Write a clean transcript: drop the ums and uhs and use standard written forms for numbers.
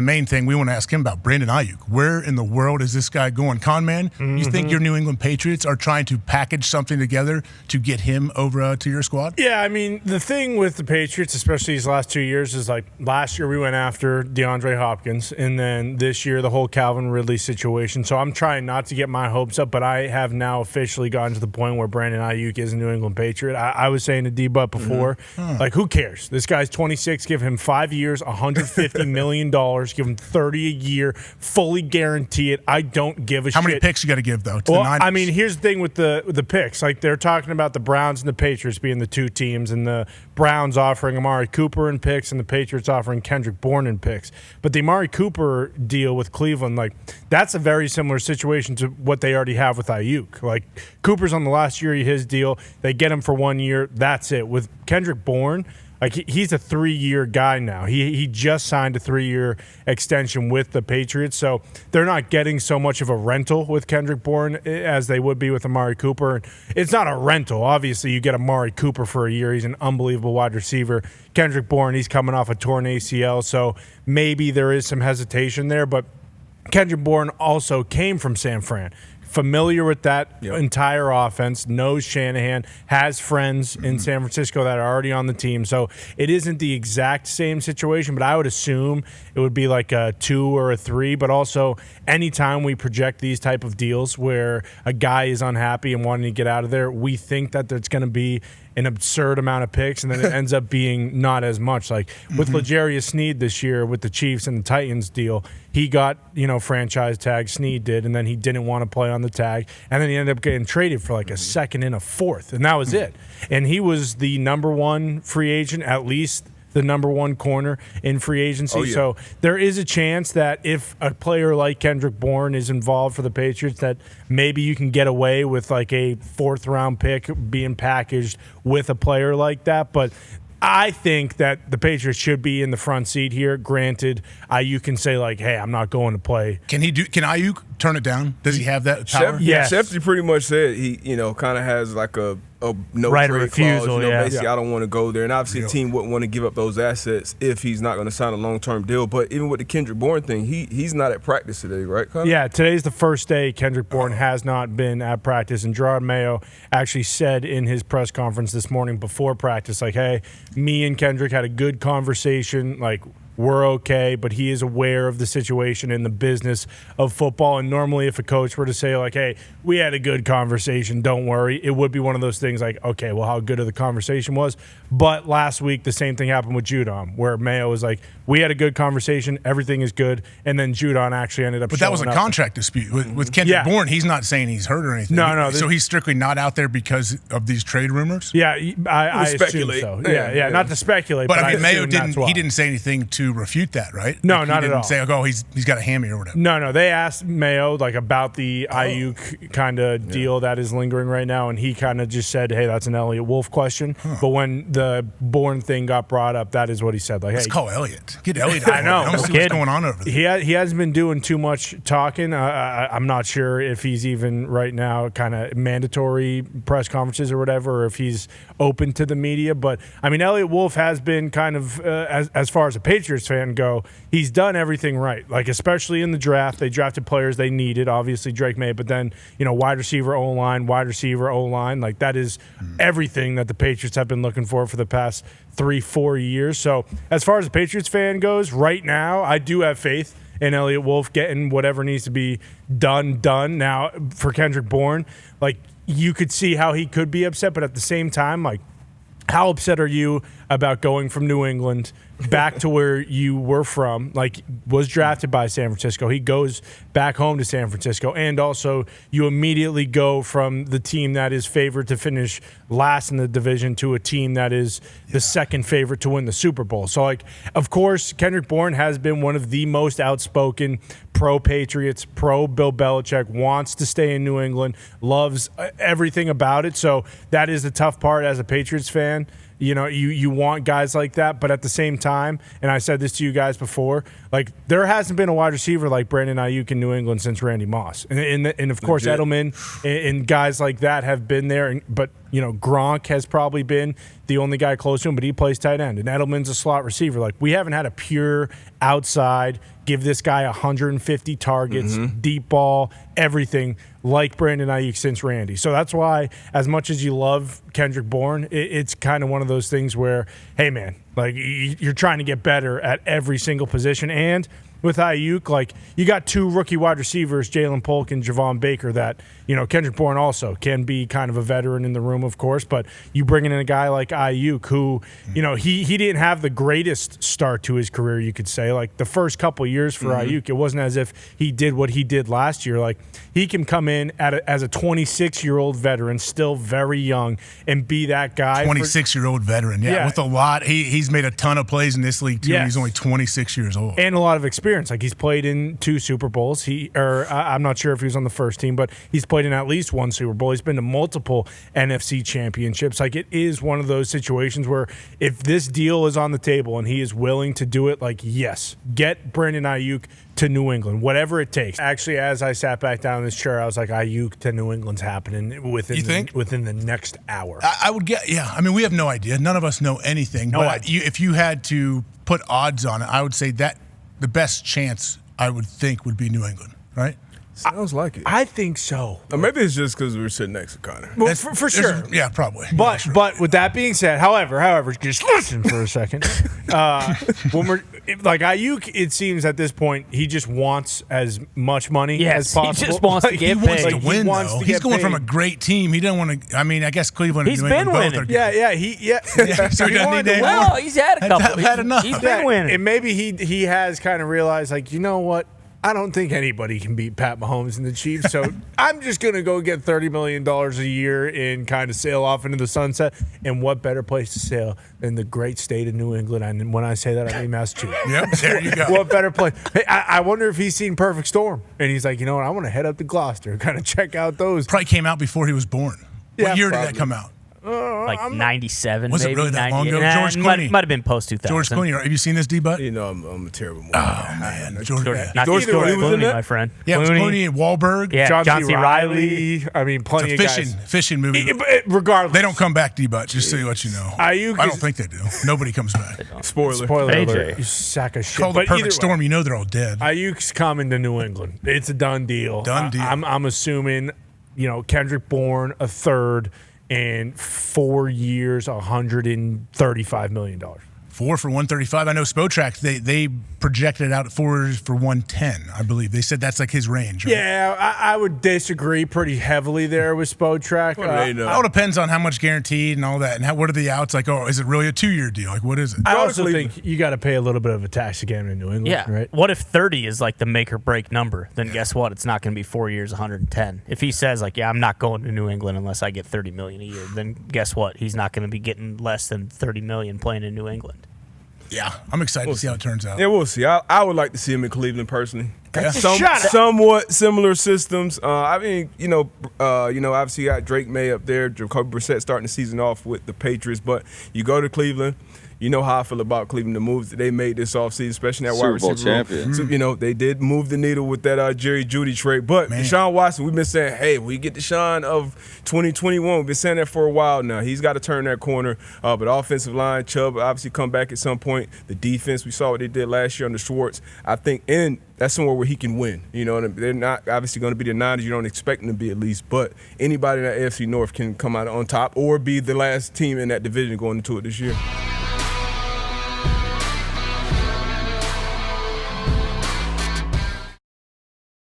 The main thing we want to ask him about, Brandon Aiyuk. Where in the world is this guy going? Con man, you think your New England Patriots are trying to package something together to get him over to your squad? Yeah, I mean, the thing with the Patriots, especially these last 2 years, is like last year we went after DeAndre Hopkins, and then this year the whole Calvin Ridley situation. So I'm trying not to get my hopes up, but I have now officially gotten to the point where Brandon Aiyuk is a New England Patriot. I was saying to D-Butt before, like, who cares? This guy's 26, give him 5 years, $150 million. Give him 30 a year, fully guarantee it. I don't give a shit. How many picks you got to give, though, to well, the Niners? I mean, here's the thing with the picks. Like, they're talking about the Browns and the Patriots being the two teams, and the Browns offering Amari Cooper in picks and the Patriots offering Kendrick Bourne in picks. But the Amari Cooper deal with Cleveland, like, that's a very similar situation to what they already have with Aiyuk. Like, Cooper's on the last year of his deal. They get him for 1 year. That's it. With Kendrick Bourne, like, he's a 3-year guy now. He just signed a 3-year extension with the Patriots, so they're not getting so much of a rental with Kendrick Bourne as they would be with Amari Cooper. It's not a rental. Obviously, you get Amari Cooper for a year. He's an unbelievable wide receiver. Kendrick Bourne, he's coming off a torn ACL, so maybe there is some hesitation there, but Kendrick Bourne also came from San Fran. Familiar with that entire offense, knows Shanahan, has friends in San Francisco that are already on the team. So it isn't the exact same situation, but I would assume it would be like a 2 or a 3. But also, anytime we project these type of deals where a guy is unhappy and wanting to get out of there, we think that there's going to be an absurd amount of picks, and then it ends up being not as much. Like with L'Jarius Sneed this year with the Chiefs and the Titans deal, he got, franchise tag, Sneed did, and then he didn't want to play on the tag, and then he ended up getting traded for like a second and a fourth, and that was it. And he was the number 1 free agent, at least the number 1 corner in free agency. Oh, yeah. So there is a chance that if a player like Kendrick Bourne is involved for the Patriots, that maybe you can get away with like a 4th-round pick being packaged with a player like that. But I think that the Patriots should be in the front seat here. Granted, Aiyuk can say like, "Hey, I'm not going to play." Can Aiyuk turn it down? Does he have that power? Yes. Shefty pretty much said he, kind of has like a no right of trade refusal. clause. Basically, Yeah. I don't want to go there. And obviously, a team wouldn't want to give up those assets if he's not going to sign a long-term deal. But even with the Kendrick Bourne thing, he's not at practice today, right, Connor? Yeah, today's the first day Kendrick Bourne has not been at practice. And Gerard Mayo actually said in his press conference this morning before practice, like, hey, me and Kendrick had a good conversation, like, we're okay, but he is aware of the situation in the business of football. And normally if a coach were to say, like, hey, we had a good conversation, don't worry, it would be one of those things like, okay, well, how good of the conversation was. But last week, the same thing happened with Judon, where Mayo was like, we had a good conversation, everything is good, and then Judon actually ended up But that was a contract dispute. With Kendrick Bourne, he's not saying he's hurt or anything. No. So he's strictly not out there because of these trade rumors? Yeah, I assume speculate. so. Yeah, not to speculate. But I mean, Mayo didn't say anything to refute that, right? No, like, not at all. He didn't say, oh, he's got a hammy or whatever. No. They asked Mayo like about the Aiyuk kind of deal that is lingering right now, and he kind of just said, hey, that's an Elliott Wolf question. But when the Bourne thing got brought up, that is what he said. Like, let's hey, call Elliott. Get Elliott. I know. Let's see what's going on over there. He hasn't been doing too much talking. I'm not sure if he's even right now kind of mandatory press conferences or whatever, or if he's open to the media. But, I mean, Elliott Wolf has been kind of, as far as a Patriots fan go, he's done everything right. Like, especially in the draft, they drafted players they needed. Obviously, Drake May, but then, wide receiver, O-line, like that is everything that the Patriots have been looking for the past 3-4 years. So as far as the Patriots fan goes, right now, I do have faith in Elliott Wolf getting whatever needs to be done. Now, for Kendrick Bourne, like, you could see how he could be upset, but at the same time, like, how upset are you about going from New England back to where you were from? Like, was drafted by San Francisco. He goes back home to San Francisco. And also, you immediately go from the team that is favored to finish last in the division to a team that is the second favorite to win the Super Bowl. So, like, of course, Kendrick Bourne has been one of the most outspoken pro-Patriots, pro-Bill Belichick, wants to stay in New England, loves everything about it. So that is the tough part as a Patriots fan. You want guys like that, but at the same time, and I said this to you guys before, like, there hasn't been a wide receiver like Brandon Aiyuk in New England since Randy Moss. And of course, Edelman and guys like that have been there. But, Gronk has probably been the only guy close to him, but he plays tight end. And Edelman's a slot receiver. Like, we haven't had a pure outside, give this guy 150 targets, deep ball, everything like Brandon Aiyuk since Randy. So that's why, as much as you love Kendrick Bourne, it's kind of one of those things where, hey, man, like, you're trying to get better at every single position. And with Aiyuk, like, you got 2 rookie wide receivers, Jalen Polk and Javon Baker, that, Kendrick Bourne also can be kind of a veteran in the room, of course, but you bring in a guy like Aiyuk who, he didn't have the greatest start to his career, you could say. Like, the first couple years for Aiyuk, it wasn't as if he did what he did last year. Like, he can come in as a 26-year-old veteran, still very young, and be that guy. 26-year-old veteran, yeah. With a lot. He's made a ton of plays in this league, too. Yes. He's only 26 years old. And a lot of experience. Like, he's played in 2 Super Bowls. I'm not sure if he was on the first team, but he's played in at least 1 Super Bowl. He's been to multiple NFC championships. Like, it is one of those situations where if this deal is on the table and he is willing to do it, like, yes, get Brandon Aiyuk to New England, whatever it takes. Actually, as I sat back down in this chair, I was like, Aiyuk to New England's happening within the next hour. I would get, yeah. I mean, we have no idea. None of us know anything. But if you had to put odds on it, I would say that the best chance, I would think, would be New England, right? Sounds like it. I think so. Or maybe it's just because we were sitting next to Connor. Well, for sure. Yeah, probably. But with that being said, however, just listen for a second. When we're like Aiyuk, it seems at this point he just wants as much money as possible. He just wants to get paid. He wants to win, though. He's going from a great team. He doesn't want to. I mean, I guess Cleveland and New England both are good. So he doesn't need Well, he's had a couple. Had enough. He's been winning. And maybe he has kind of realized, like, you know what? I don't think anybody can beat Pat Mahomes and the Chiefs, so I'm just going to go get $30 million a year and kind of sail off into the sunset. And what better place to sail than the great state of New England? And when I say that, I mean Massachusetts. Yep, there you go. What better place? Hey, I wonder if he's seen Perfect Storm. And he's like, you know what, I want to head up to Gloucester and kind of check out those. Probably came out before he was born. What year did that come out? Like 97, was maybe. it really that long ago? Nah, George Clooney. Might have been post-2000. George Clooney. Have you seen this, D-Bud? I'm a terrible movie. Oh, man. Not George Clooney, my friend. Yeah, it was Clooney and Wahlberg. Yeah, John C. Reilly. I mean, plenty It's a of guys. fishing movie. Regardless. They don't come back, D-Bud, just so you let you know. I don't think they do. Nobody comes back. Spoiler alert. You sack of shit. Call the perfect storm, you know they're all dead. Aiyuk's coming to New England. It's a done deal. I'm assuming, Kendrick Bourne, a third, and 4 years, $135 million. 4 for 135. I know Spotrac, they projected it out at 4 for 110, I believe. They said that's like his range. Right? Yeah, I would disagree pretty heavily there with Spotrac. It all depends on how much guaranteed and all that. And what are the outs? Like, is it really a 2-year deal? Like, what is it? I also think you got to pay a little bit of a tax again in New England. Yeah. Right? What if 30 is like the make or break number? Then guess what? It's not going to be 4 years, 110. If he says, like, I'm not going to New England unless I get $30 million a year, then guess what? He's not going to be getting less than $30 million playing in New England. Yeah, I'm excited to see how it turns out. Yeah, we'll see. I would like to see him in Cleveland personally. Yeah. Somewhat similar systems. I mean, obviously you got Drake May up there, Jacoby Brissett starting the season off with the Patriots, but you go to Cleveland. You know how I feel about Cleveland, the moves that they made this offseason, especially that wide receiver champion. So, they did move the needle with that Jerry Jeudy trade. But Deshaun Watson, we've been saying, hey, we get Deshaun of 2021. We've been saying that for a while now. He's got to turn that corner. But offensive line, Chubb obviously come back at some point. The defense, we saw what they did last year under Schwartz. I think, and that's somewhere where he can win. They're not obviously going to be the Niners. You don't expect them to be at least. But anybody in that AFC North can come out on top or be the last team in that division going into it this year.